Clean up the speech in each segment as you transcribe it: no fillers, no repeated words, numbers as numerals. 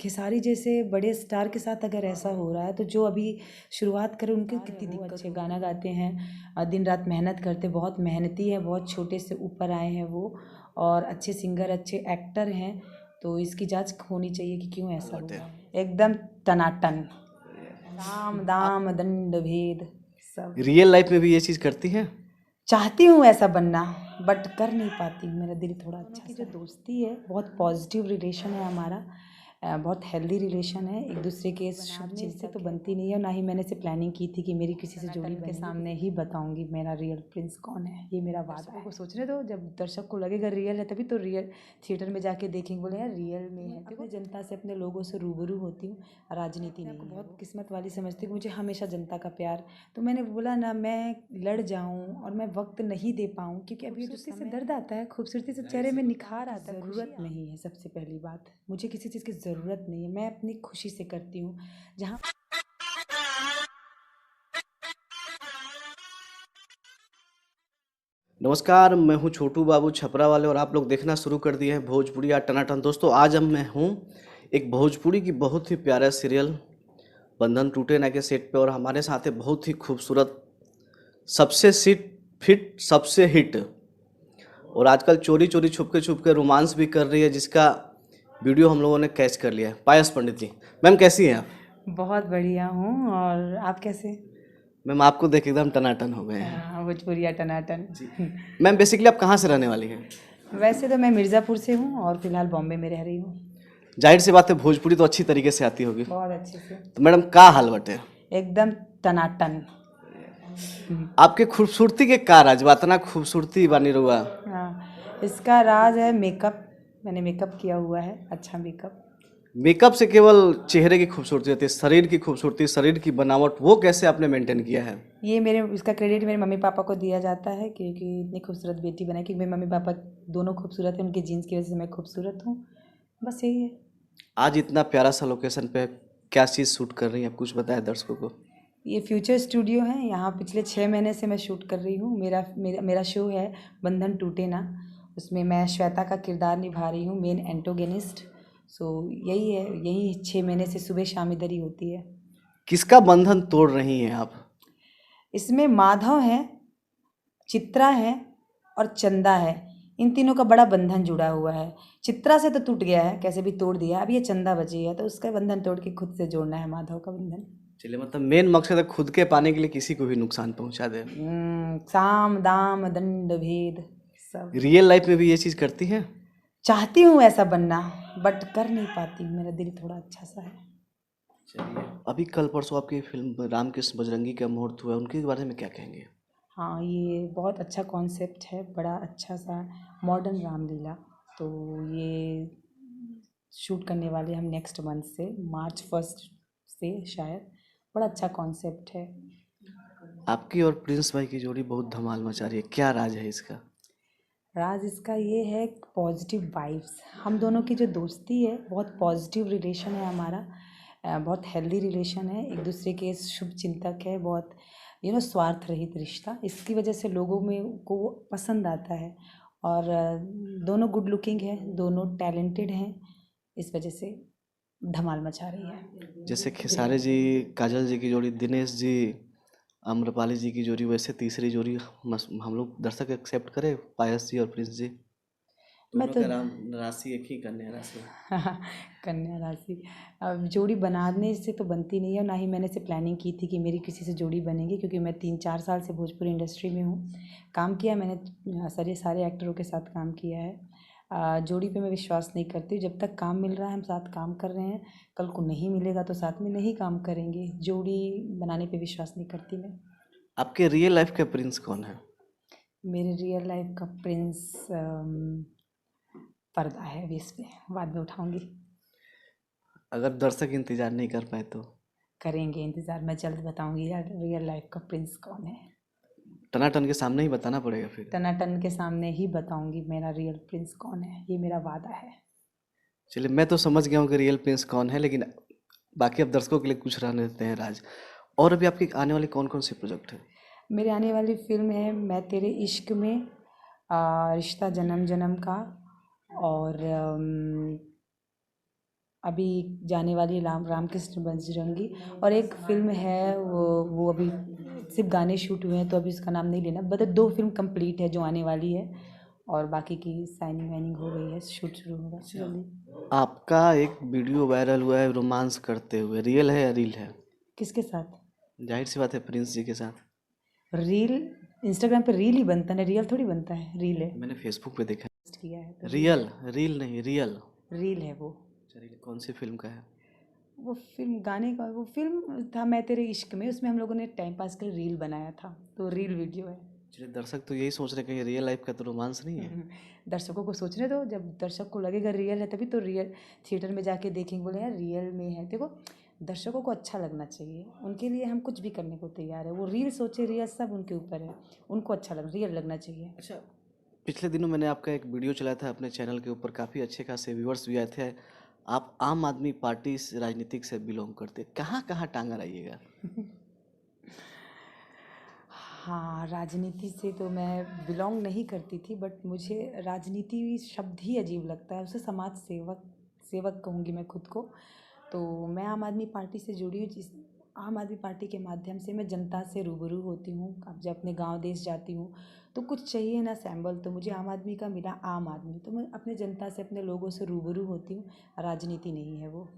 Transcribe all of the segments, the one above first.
खेसारी जैसे बड़े स्टार के साथ अगर ऐसा हो रहा है तो जो अभी शुरुआत करें उनके कितनी दिक्कत। अच्छे गाना गाते हैं, दिन रात मेहनत करते, बहुत मेहनती है, बहुत छोटे से ऊपर आए हैं वो, और अच्छे सिंगर, अच्छे एक्टर हैं। तो इसकी जांच होनी चाहिए कि क्यों ऐसा हुआ है। एकदम टनाटन, साम दाम दंड भेद सब। रियल लाइफ में भी ये चीज़ करती हैं? चाहती हूँ ऐसा बनना, बट कर नहीं पाती हूँ। मेरा दिल थोड़ा अच्छा की जो दोस्ती है, बहुत पॉजिटिव रिलेशन है हमारा, बहुत हेल्दी रिलेशन है। एक दूसरे के शुभ चीज़ से तो बनती नहीं है, और ना ही मैंने से प्लानिंग की थी कि मेरी किसी से जोड़ी के सामने ही बताऊंगी मेरा रियल प्रिंस कौन है। ये मेरा वादा है। को सोचने दो, जब दर्शक को लगेगा रियल है तभी तो रियल थिएटर में जाके देखेंगे, बोले यार रियल में है। अपने जनता से, अपने लोगों से रूबरू होती हूँ, राजनीति नहीं। बहुत किस्मत वाली समझती हूँ, मुझे हमेशा जनता का प्यार। तो मैंने बोला ना, मैं लड़ जाऊँ और मैं वक्त नहीं दे पाऊँ, क्योंकि अभी खूबसूरती से दर्द आता है, खूबसूरती से चेहरे में निखार आता है। ज़रूरत नहीं है, सबसे पहली बात, मुझे किसी चीज़ की ज़रूरत नहीं है। मैं अपनी खुशी से करती हूँ। जहाँ नमस्कार, मैं हूं छोटू बाबू छपरा वाले और आप लोग देखना शुरू कर दिए हैं भोजपुरी या टनाटन। दोस्तों, आज मैं हूं एक भोजपुरी की बहुत ही प्यारा सीरियल बंधन टूटे ना के सेट पे, और हमारे साथ है बहुत ही खूबसूरत, सबसे फिट, सबसे हिट, और आजकल चोरी चोरी छुप के रोमांस भी कर रही है, जिसका वीडियो हम लोगों ने कैच कर लिया है। पायस पंडित जी, मैम कैसी हैं आप? बहुत बढ़िया हूँ, और आप कैसे? मैम आपको देख एकदम टनाटन हो गए हैं। हाँ, भोजपुरिया टनाटन। मैम बेसिकली आप कहाँ से रहने वाली हैं? वैसे तो मैं मिर्ज़ापुर से हूँ और फिलहाल बॉम्बे में रह रही हूँ। जाहिर सी बात है, भोजपुरी तो अच्छी तरीके से आती होगी। बहुत अच्छे से, तो मैडम का हाल बटे? एकदम टनाटन। आपके खूबसूरती के का राज बा? इतना खूबसूरती बानी रहुआ। हाँ, इसका राज है मेकअप। मैंने मेकअप किया हुआ है, अच्छा मेकअप। मेकअप से केवल चेहरे की खूबसूरती होती है, शरीर की खूबसूरती, शरीर की बनावट, वो कैसे आपने मेंटेन किया है? ये मेरे, इसका क्रेडिट मेरे मम्मी पापा को दिया जाता है, क्योंकि इतनी खूबसूरत बेटी बनाई। क्योंकि मेरे मम्मी पापा दोनों खूबसूरत हैं, उनके जीन्स की वजह से मैं खूबसूरत हूँ। बस यही है। आज इतना प्यारा सा लोकेशन पे क्या चीज़ शूट कर रही हैं आप, कुछ बताया दर्शकों को। ये फ्यूचर स्टूडियो है, यहाँ पिछले 6 महीने से मैं शूट कर रही हूँ। मेरा मेरा मेरा शो है बंधन टूटे ना। उसमें मैं श्वेता का किरदार निभा रही हूँ, मेन एंटोगेनिस्ट। सो यही है, यही 6 महीने से सुबह शाम इधर ही होती है। किसका बंधन तोड़ रही हैं आप? इसमें माधव है, चित्रा है और चंदा है। इन तीनों का बड़ा बंधन जुड़ा हुआ है। चित्रा से तो टूट गया है, कैसे भी तोड़ दिया। अब ये चंदा बची है, तो उसका बंधन तोड़ के खुद से जोड़ना है माधव का बंधन। चलिए, मतलब मेन मकसद है खुद के पाने के लिए किसी को भी नुकसान पहुंचा दे। साम दाम दंड भेद सब। रियल लाइफ में भी ये चीज़ करती हैं? चाहती हूँ ऐसा बनना, बट कर नहीं पाती हूँ। मेरा दिल थोड़ा अच्छा सा है। चलिए, अभी कल परसों आपकी फिल्म रामकृष्ण बजरंगी का मुहूर्त हुआ है, उनके बारे में क्या कहेंगे? हाँ, ये बहुत अच्छा कॉन्सेप्ट है, बड़ा अच्छा सा मॉडर्न रामलीला। तो ये शूट करने वाले हम नेक्स्ट मंथ से, मार्च 1 से शायद। बड़ा अच्छा कॉन्सेप्ट है। आपकी और प्रिंस भाई की जोड़ी बहुत धमाल मचा रही है, क्या राज है इसका? राज इसका ये है, पॉजिटिव वाइब्स। हम दोनों की जो दोस्ती है, बहुत पॉजिटिव रिलेशन है हमारा, बहुत हेल्दी रिलेशन है। एक दूसरे के शुभ चिंतक है, बहुत स्वार्थ रहित रिश्ता। इसकी वजह से लोगों में को वो पसंद आता है। और दोनों गुड लुकिंग है, दोनों टैलेंटेड हैं। इस वजह से धमाल मचा रही है। जैसे खेसारी जी काजल जी की जोड़ी, दिनेश जी आम्रपाली जी की जोड़ी, वैसे तीसरी जोड़ी हम लोग दर्शक एक्सेप्ट करें, पायस जी और प्रिंस जी। मैं दोनों तो का राम राशि एक ही, कन्या राशि। कन्या राशि। अब जोड़ी बनाने से तो बनती नहीं है, और ना ही मैंने से प्लानिंग की थी कि मेरी किसी से जोड़ी बनेगी। क्योंकि मैं 3-4 साल से भोजपुरी इंडस्ट्री में हूँ, काम किया मैंने, सारे एक्टरों के साथ काम किया है। जोड़ी पे मैं विश्वास नहीं करती। जब तक काम मिल रहा है हम साथ काम कर रहे हैं, कल को नहीं मिलेगा तो साथ में नहीं काम करेंगे। जोड़ी बनाने पे विश्वास नहीं करती मैं। आपके रियल लाइफ का प्रिंस कौन है? मेरे रियल लाइफ का प्रिंस पर्दा है, अभी इस पे बाद में उठाऊंगी। अगर दर्शक इंतजार नहीं कर पाए तो? करेंगे इंतज़ार, मैं जल्द बताऊंगी यार रियल लाइफ का प्रिंस कौन है। टनाटन के सामने ही बताना पड़ेगा फिर। टनाटन के सामने ही बताऊंगी मेरा रियल प्रिंस कौन है, ये मेरा वादा है। चलिए, मैं तो समझ गया हूँ कि रियल प्रिंस कौन है, लेकिन बाकी अब दर्शकों के लिए कुछ रहने देते हैं राज। और अभी आपकी आने वाली कौन कौन सी प्रोजेक्ट है? मेरे आने वाली फिल्म है मैं तेरे इश्क में, रिश्ता जन्म जन्म का, और अभी जाने वाली रामकृष्ण बजरंगी, और एक फ़िल्म है वो अभी सिर्फ गाने शूट हुए हैं तो अभी उसका नाम नहीं लेना, बट 2 फिल्म कंप्लीट है जो आने वाली है, और बाकी की साइनिंग वाइनिंग हो गई है, शूट शुरू होगा जल्दी। आपका एक वीडियो वायरल हुआ है रोमांस करते हुए, रियल है या रील है? किसके साथ? जाहिर सी बात है प्रिंस जी के साथ। रील? इंस्टाग्राम पे रील ही बनता है ना, रियल थोड़ी बनता है, रील है। मैंने फेसबुक पे देखा पोस्ट किया है तो है। रील रियल, है। रील नहीं रियल। रील है वो। चलिए, कौन सी फिल्म का है? वो फिल्म गाने का, वो फिल्म था मैं तेरे इश्क में, उसमें हम लोगों ने टाइम पास के लिए रील बनाया था, तो रील वीडियो है। चलिए, दर्शक तो यही सोच रहे हैं कि ये रियल लाइफ का तो रोमांस नहीं है। दर्शकों को सोचने दो, जब दर्शक को लगेगा रियल है तभी तो रियल थिएटर में जाके देखेंगे, बोले यार रियल में है। देखो, दर्शकों को अच्छा लगना चाहिए, उनके लिए हम कुछ भी करने को तैयार है। वो रील सोचे रियल सब उनके ऊपर है, उनको अच्छा रियल लगना चाहिए। अच्छा, पिछले दिनों मैंने आपका एक वीडियो चलाया था अपने चैनल के ऊपर, काफ़ी अच्छे खासे व्यूअर्स भी आए थे। आप आम आदमी पार्टी से राजनीतिक से बिलोंग करते, कहाँ कहाँ टांगा रहिएगा? हाँ, राजनीति से तो मैं बिलोंग नहीं करती थी, बट मुझे राजनीति शब्द ही अजीब लगता है, उसे समाज सेवक सेवक कहूँगी मैं खुद को। तो मैं आम आदमी पार्टी से जुड़ी हूँ, जिस आम आदमी पार्टी के माध्यम से मैं जनता से रूबरू होती हूँ। अब जब अपने गांव देश जाती हूँ तो कुछ चाहिए ना सैंबल, तो मुझे आम आदमी का मिला, आम आदमी, तो मैं अपने जनता से, अपने लोगों से रूबरू होती हूँ। राजनीति नहीं है वो।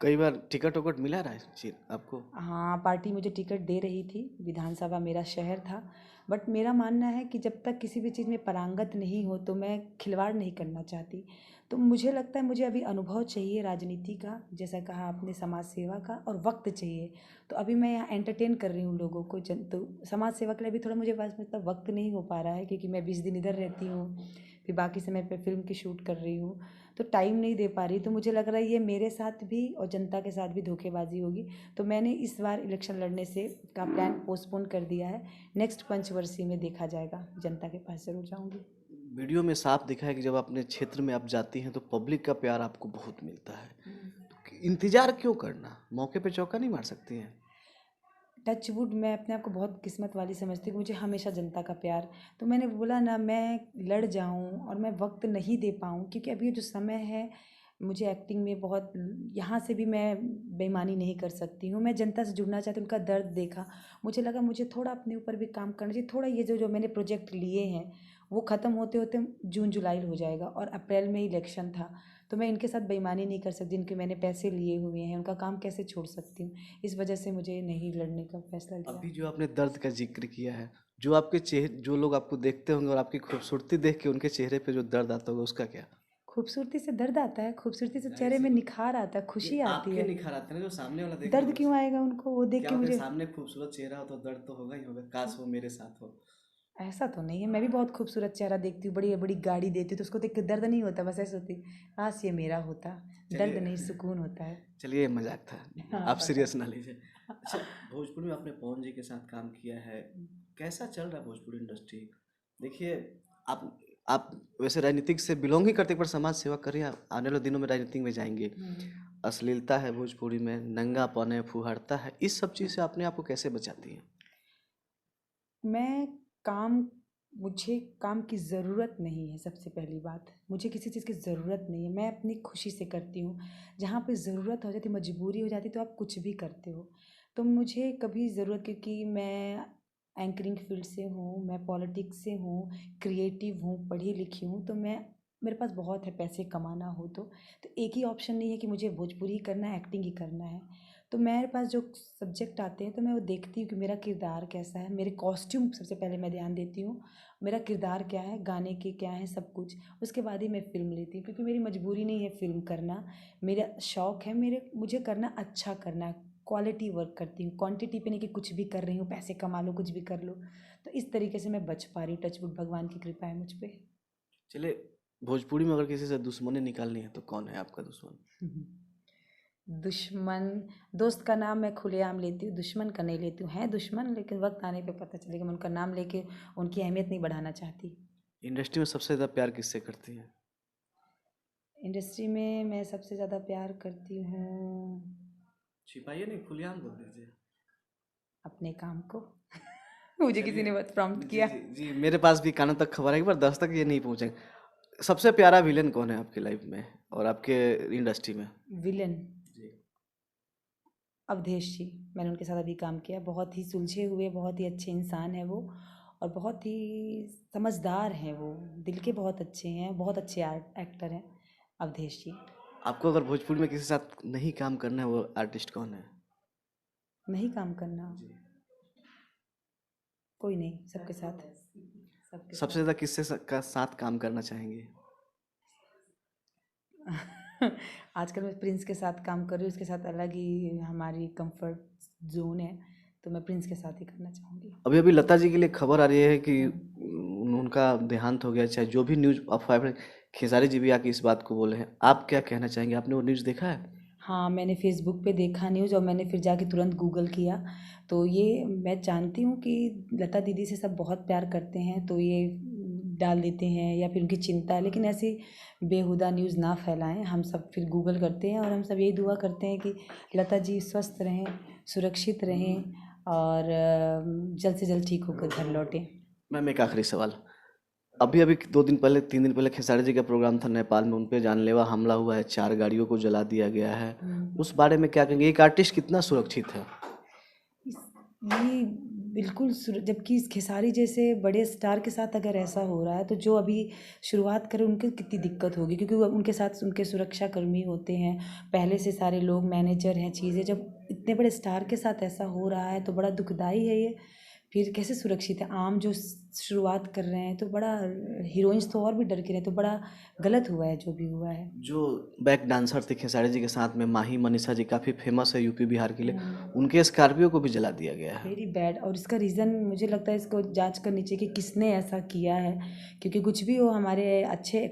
कई बार टिकट वकट मिला रहा है जी आपको? हाँ, पार्टी मुझे टिकट दे रही थी, विधानसभा मेरा शहर था, बट मेरा मानना है कि जब तक किसी भी चीज़ में पारंगत नहीं हो तो मैं खिलवाड़ नहीं करना चाहती। तो मुझे लगता है मुझे अभी अनुभव चाहिए राजनीति का, जैसा कहा आपने, समाज सेवा का, और वक्त चाहिए। तो अभी मैं यहाँ एंटरटेन कर रही हूँ लोगों को, तो समाज सेवा के लिए अभी थोड़ा मुझे पास मतलब वक्त नहीं हो पा रहा है, क्योंकि मैं 20 दिन इधर रहती हूँ, फिर बाकी समय पे फिल्म की शूट कर रही हूँ, तो टाइम नहीं दे पा रही। तो मुझे लग रहा है ये मेरे साथ भी और जनता के साथ भी धोखेबाजी होगी। तो मैंने इस बार इलेक्शन लड़ने से का प्लान पोस्टपोन कर दिया है। नेक्स्ट पंचवर्षीय में देखा जाएगा, जनता के पास ज़रूर जाऊंगी। वीडियो में साफ दिखा है कि जब अपने क्षेत्र में आप जाती हैं तो पब्लिक का प्यार आपको बहुत मिलता है, तो इंतजार क्यों करना, मौके पे चौका नहीं मार सकती हैं? टच वुड, मैं अपने आप को बहुत किस्मत वाली समझती हूँ, मुझे हमेशा जनता का प्यार। तो मैंने बोला ना, मैं लड़ जाऊँ और मैं वक्त नहीं दे पाऊँ, क्योंकि अभी जो समय है मुझे एक्टिंग में बहुत, यहाँ से भी मैं बेईमानी नहीं कर सकती हूँ। मैं जनता से जुड़ना चाहती हूँ, उनका दर्द देखा, मुझे लगा मुझे थोड़ा अपने ऊपर भी काम करना चाहिए। थोड़ा ये जो जो मैंने प्रोजेक्ट लिए हैं वो ख़त्म होते होते जून जुलाई हो जाएगा, और अप्रैल में इलेक्शन था, तो मैं इनके साथ बेईमानी नहीं कर सकती। जिनके मैंने पैसे लिए हुए हैं उनका काम कैसे छोड़ सकती हूँ? इस वजह से मुझे नहीं लड़ने का फैसला लिया। अभी जो आपने दर्द का जिक्र किया है, जो आपके चेहरे, जो लोग आपको देखते होंगे और आपकी खूबसूरती देख के उनके चेहरे पे जो दर्द आता होगा, उसका क्या? खूबसूरती से दर्द आता है, खूबसूरती से जाहिर चेहरे सी में बात निखार आता है, है, खुशी ये आती आपके है। निखार आते हैं ना, जो सामने वाला देख रहा दर्द होगा क्यों आएगा उनको, वो देख क्या के आपके मुझे? सामने खूबसूरत चेहरा हो तो दर्द तो होगा ही होगा, काश वो मेरे साथ हो। ऐसा तो नहीं है, मैं भी बहुत खूबसूरत चेहरा देखती हूँ, बड़ी बड़ी गाड़ी देती हूँ, तो उसको देख के दर्द नहीं होता, बस ऐसे होती, काश ये मेरा होता। दर्द चलिए, नहीं, सुकून होता है। चलिए ये मजाक था, हाँ, आप पता सीरियस है। ना लीजिए। अच्छा, भोजपुरी में आपने पवन जी के साथ काम किया है, कैसा चल रहा है भोजपुरी इंडस्ट्री? देखिए, आप वैसे राजनीतिक से बिलोंग ही करते, पर समाज सेवा करिए, आने वाले दिनों में राजनीतिक में जाएंगे। अश्लीलता है भोजपुरी में, नंगापन है, फुहारता है, इस सब चीज़ से अपने आप को कैसे बचाती हैं? मैं काम मुझे काम की ज़रूरत नहीं है, सबसे पहली बात, मुझे किसी चीज़ की ज़रूरत नहीं है, मैं अपनी खुशी से करती हूँ। जहाँ पे ज़रूरत हो जाती, मजबूरी हो जाती, तो आप कुछ भी करते हो। तो मुझे कभी ज़रूरत, क्योंकि मैं एंकरिंग फील्ड से हूँ, मैं पॉलिटिक्स से हूँ, क्रिएटिव हूँ, पढ़ी लिखी हूँ, तो मैं, मेरे पास बहुत है पैसे कमाना हो तो एक ही ऑप्शन नहीं है कि मुझे भोजपुरी ही करना है, एक्टिंग ही करना है। तो मेरे पास जो सब्जेक्ट आते हैं तो मैं वो देखती हूँ कि मेरा किरदार कैसा है, मेरे कॉस्ट्यूम सबसे पहले मैं ध्यान देती हूँ, मेरा किरदार क्या है, गाने के क्या है, सब कुछ, उसके बाद ही मैं फ़िल्म लेती हूँ, क्योंकि मेरी मजबूरी नहीं है फ़िल्म करना, मेरा शौक़ है, मुझे करना, अच्छा करना है, क्वालिटी वर्क करती हूँ, क्वांटिटी पे नहीं कि कुछ भी कर रही हूँ, पैसे कमा लो, कुछ भी कर लो। तो इस तरीके से मैं बच पा रही हूँ, टचवुड, भगवान की कृपा है मुझ पर। चलिए, भोजपुरी में अगर किसी से दुश्मनी निकालनी है तो कौन है आपका दुश्मन? दुश्मन, दोस्त का नाम मैं खुलेआम लेती हूँ, दुश्मन का नहीं लेती हूँ। है दुश्मन, लेकिन वक्त आने पे पता चलेगा, मैं उनका नाम लेके उनकी अहमियत नहीं बढ़ाना चाहती। इंडस्ट्री में सबसे ज़्यादा प्यार किससे करती हैं? इंडस्ट्री में मैं सबसे ज़्यादा प्यार करती हूँ छिपाइए नहीं, खुलेआम बोल दीजिए। अपने काम को। मुझे किसी चलिए, ने बहुत प्रॉम्प्ट जी किया। जी जी, मेरे पास भी कानों तक खबर है, एक बार 10 तक ये नहीं पहुँचे। सबसे प्यारा विलेन कौन है आपकी लाइफ में और आपके इंडस्ट्री में? विलन जी। अवधेश जी, मैंने उनके साथ अभी काम किया। बहुत ही सुलझे हुए, बहुत ही अच्छे इंसान हैं वो, और बहुत ही समझदार हैं वो, दिल के बहुत अच्छे हैं, बहुत अच्छे एक्टर हैं अवधेश जी। आपको अगर भोजपुरी में किसी के साथ नहीं काम करना है, वो आर्टिस्ट कौन है? नहीं काम करना, कोई नहीं, सबके साथ, सबके सबसे साथ। ज़्यादा किससे का साथ काम करना चाहेंगे? आजकल मैं प्रिंस के साथ काम कर रही हूँ, उसके साथ अलग ही हमारी कंफर्ट जोन है, तो मैं प्रिंस के साथ ही करना चाहूँगी। अभी अभी लता जी के लिए खबर आ रही है कि उनका देहांत हो गया, चाहे जो भी न्यूज़ अफवाह, खेसारी जी भी आके इस बात को बोले हैं। आप क्या कहना चाहेंगे? आपने वो न्यूज़ देखा है? हाँ, मैंने फेसबुक पे देखा न्यूज़, और मैंने फिर जाके तुरंत गूगल किया। तो ये मैं जानती हूँ कि लता दीदी से सब बहुत प्यार करते हैं, तो ये डाल देते हैं या फिर उनकी चिंता है, लेकिन ऐसी बेहुदा न्यूज़ ना फैलाएं। हम सब फिर गूगल करते हैं, और हम सब यही दुआ करते हैं कि लता जी स्वस्थ रहें, सुरक्षित रहें, और जल्द से जल्द ठीक होकर घर लौटें। मैम एक आखिरी सवाल। अभी अभी 2 दिन पहले 3 दिन पहले खेसारी जी का प्रोग्राम था नेपाल में, उन पे जानलेवा हमला हुआ है, 4 गाड़ियों को जला दिया गया है। उस बारे में क्या कहेंगे? एक आर्टिस्ट कितना सुरक्षित है? ये बिल्कुल जबकि इस खेसारी जैसे बड़े स्टार के साथ अगर ऐसा हो रहा है, तो जो अभी शुरुआत करें उनके कितनी दिक्कत होगी, क्योंकि वो उनके साथ उनके सुरक्षा कर्मी होते हैं, पहले से सारे लोग मैनेजर हैं, चीज़ें। जब इतने बड़े स्टार के साथ ऐसा हो रहा है तो बड़ा दुखदाई है ये। फिर कैसे सुरक्षित है? आम जो शुरुआत कर रहे हैं, तो बड़ा हीरोइंस तो और भी डर के रहे, तो बड़ा गलत हुआ है जो भी हुआ है। जो बैक डांसर थे खेसारी जी के साथ में, माही मनीषा जी, काफ़ी फेमस है यूपी बिहार के लिए, उनके स्कॉर्पियो को भी जला दिया गया है। Very bad. और इसका रीज़न मुझे लगता है इसको जांच करनी चाहिए कि किसने ऐसा किया है, क्योंकि कुछ भी हो, हमारे अच्छे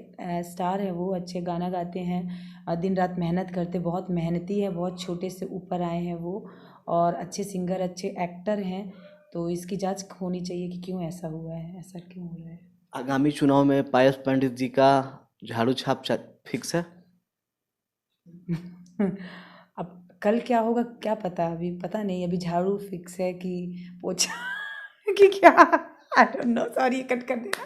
स्टार हैं वो, अच्छे गाना गाते हैं, दिन रात मेहनत करते, बहुत मेहनती है, बहुत छोटे से ऊपर आए हैं वो, और अच्छे सिंगर, अच्छे एक्टर हैं। तो इसकी जांच होनी चाहिए कि क्यों ऐसा हुआ है, ऐसा क्यों हो रहा है। आगामी चुनाव में पायस पंडित जी का झाड़ू छाप फिक्स है? अब कल क्या होगा क्या पता, अभी पता नहीं। अभी झाड़ू फिक्स है कि पोछा कि क्या, I don't know, sorry, cut कर देना।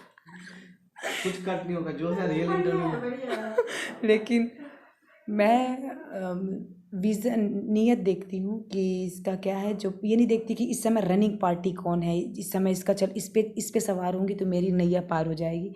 कुछ कट नहीं होगा, जो है रियल इंटरव्यू में। लेकिन मैं विज़न, नियत देखती हूँ कि इसका क्या है, जो ये नहीं देखती कि इस समय रनिंग पार्टी कौन है, इस समय इसका चल इस पे सवार होंगी तो मेरी नैया पार हो जाएगी।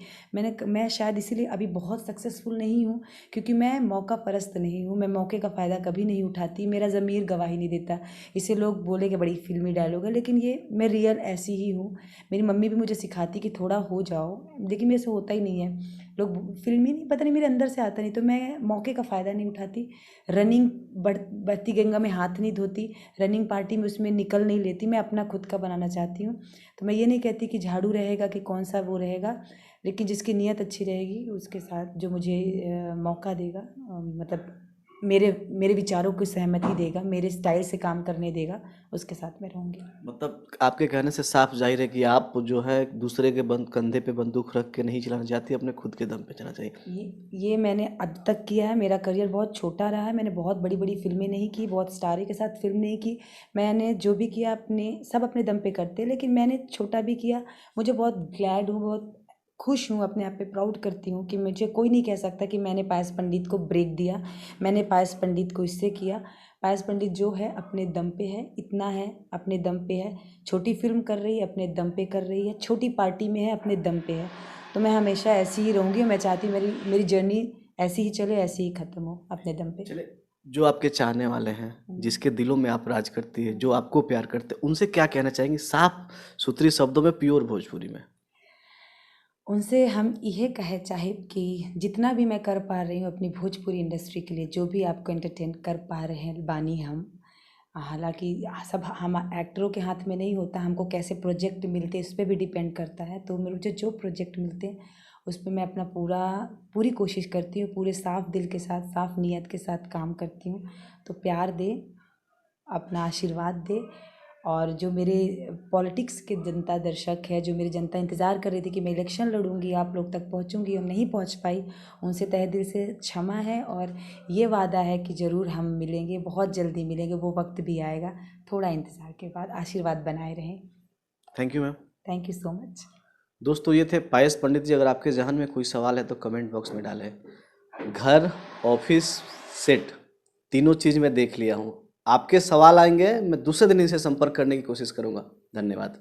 मैं शायद इसीलिए अभी बहुत सक्सेसफुल नहीं हूँ, क्योंकि मैं मौका परस्त नहीं हूँ, मैं मौके का फ़ायदा कभी नहीं उठाती, मेरा ज़मीर गवाही नहीं देता। इसे लोग बोले कि बड़ी फिल्मी डायलॉग है, लेकिन ये मैं रियल ऐसी ही हूँ। मेरी मम्मी भी मुझे सिखाती कि थोड़ा हो जाओ, लेकिन मेरे से होता ही नहीं है। लोग फिल्मी नहीं, पता नहीं मेरे अंदर से आता नहीं, तो मैं मौके का फ़ायदा नहीं उठाती। रनिंग बहती गंगा में हाथ नहीं धोती, रनिंग पार्टी में उसमें निकल नहीं लेती, मैं अपना खुद का बनाना चाहती हूँ। तो मैं ये नहीं कहती कि झाड़ू रहेगा कि कौन सा वो रहेगा, लेकिन जिसकी नीयत अच्छी रहेगी उसके साथ, जो मुझे मौका देगा, मतलब मेरे मेरे विचारों को सहमति देगा, मेरे स्टाइल से काम करने देगा, उसके साथ मैं रहूँगी। मतलब आपके कहने से साफ जाहिर है कि आप जो है दूसरे के कंधे पे बंदूक रख के नहीं चलाना चाहती, अपने खुद के दम पे चलना चाहिए। ये मैंने अब तक किया है। मेरा करियर बहुत छोटा रहा है, मैंने बहुत बड़ी बड़ी फिल्में नहीं की, बहुत स्टार के साथ फिल्म नहीं की। मैंने जो भी किया अपने, सब अपने दम पे करते हैं, लेकिन मैंने छोटा भी किया। मुझे बहुत ग्लैड हूँ, बहुत खुश हूँ, अपने आप पे प्राउड करती हूँ कि मुझे कोई नहीं कह सकता कि मैंने पायस पंडित को ब्रेक दिया, मैंने पायस पंडित को इससे किया। पायस पंडित जो है अपने दम पे है, इतना है, अपने दम पे है। छोटी फिल्म कर रही है, अपने दम पे कर रही है, छोटी पार्टी में है, अपने दम पे है। तो मैं हमेशा ऐसी ही रहूँगी, और मैं चाहती हूँ मेरी मेरी जर्नी ऐसी ही चले, ऐसी ही ख़त्म हो, अपने दम पे। चले, जो आपके चाहने वाले हैं, जिसके दिलों में आप राज करती है, जो आपको प्यार करते हैं, उनसे क्या कहना चाहेंगे साफ सुथरी शब्दों में, प्योर भोजपुरी में? उनसे हम यह कहे चाहे कि जितना भी मैं कर पा रही हूँ अपनी भोजपुरी इंडस्ट्री के लिए, जो भी आपको एंटरटेन कर पा रहे हैं बानी हम, हालांकि सब हम एक्टरों के हाथ में नहीं होता, हमको कैसे प्रोजेक्ट मिलते हैं इस पर भी डिपेंड करता है। तो मुझे जो प्रोजेक्ट मिलते हैं उस पर मैं अपना पूरी कोशिश करती हूँ, पूरे साफ दिल के साथ, साफ नीयत के साथ काम करती हूँ। तो प्यार दे, अपना आशीर्वाद दे, और जो मेरे पॉलिटिक्स के जनता दर्शक है, जो मेरी जनता इंतज़ार कर रही थी कि मैं इलेक्शन लड़ूंगी, आप लोग तक पहुंचूंगी और नहीं पहुंच पाई, उनसे तहे दिल से क्षमा है, और ये वादा है कि ज़रूर हम मिलेंगे, बहुत जल्दी मिलेंगे, वो वक्त भी आएगा, थोड़ा इंतज़ार के बाद। आशीर्वाद बनाए रहें। Thank you ma'am. Thank you so much. दोस्तों ये थे पायस पंडित जी। अगर आपके जहन में कोई सवाल है तो कमेंट बॉक्स में डालें। घर, ऑफिस, सेट, तीनों चीज़ मैं देख लिया हूँ। आपके सवाल आएंगे, मैं दूसरे दिन इनसे संपर्क करने की कोशिश करूँगा। धन्यवाद।